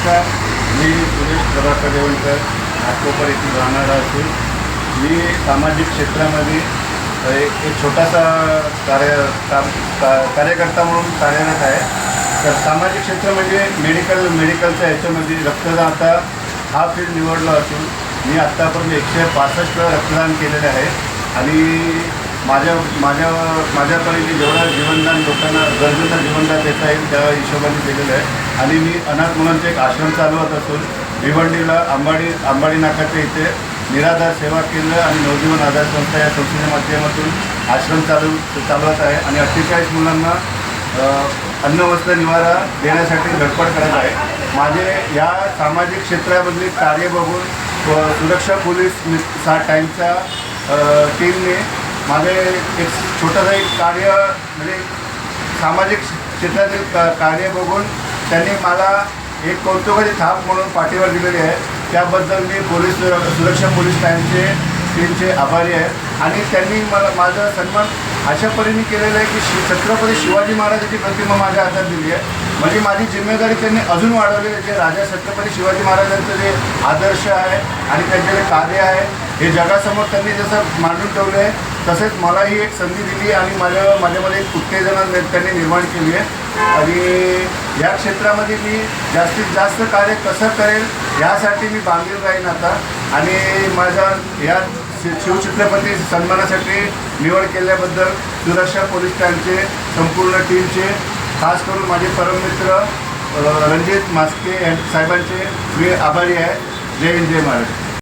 नमस्कार, मी सुरेश प्रभाकर देवणकर घाटकोपर येथील राहणारा असून मी सामाजिक क्षेत्रामध्ये एक छोटासा कार्यकर्ता म्हणून कार्यरत आहे. तर सामाजिक क्षेत्र म्हणजे मेडिकलच्या ह्याच्यामध्ये रक्तदाता हा फील्ड निवडला असून मी आत्तापर्यंत 165 वेळा रक्तदान केलेले आहे आणि माझ्याकडे मी जेवढं जीवनदान लोकांना गरजूंना जीवनदान देता येईल त्या हिशोबाने केलेलं आहे. आणि मी अनाथ मुलांचे एक आश्रम चालवत असून भिवंडीला आंबाडी नाकाच्या इथे निराधार सेवा केंद्र आणि नवजीवन आधार संस्था या संस्थेच्या माध्यमातून आश्रम चालवत आहे आणि 48 मुलांना अन्न वस्त्र निवारा देण्यासाठी धडपड करत आहे. माझे या सामाजिक क्षेत्रामधले कार्य बघून सुरक्षा पोलीस टाईमच्या टीमने माझे एक छोटंसं एक कार्य म्हणजे सामाजिक क्षेत्रातील कार्य बघून त्यांनी मला एक कौतुकाची थाप म्हणून पाठीवर दिलेली आहे. त्याबद्दल मी सुरक्षा पोलीस टीमचे आभारी आहे. आणि त्यांनी माझा सन्मान अशा परीने केलेला आहे की छत्रपती शिवाजी महाराजांची प्रतिमा माझ्या हातात दिली आहे. म्हणजे माझी जिम्मेदारी त्यांनी अजून वाढवली आहे. जे राजा छत्रपती शिवाजी महाराजांचं जे आदर्श आहे आणि त्यांचे जे कार्य आहे हे जगासमोर त्यांनी जसं मांडून ठेवलं आहे तसेच मलाही एक संधी दिली आणि माझ्यामध्ये एक उत्तेजना त्यांनी निर्माण केली आहे. आणि या क्षेत्रामध्ये मी जास्तीत जास्त कार्य कसं करेल यासाठी मी बांधील राहीन आता. आणि माझ्या या शिवछत्रपती सन्मानासाठी निवड केल्याबद्दल सुरक्षा पोलीस ठाण्याचे संपूर्ण टीमचे खास करून माझे परममित्र रणजित मास्के साहेबांचे मी आभारी आहे. जय हिंद, जय महाराष्ट्र.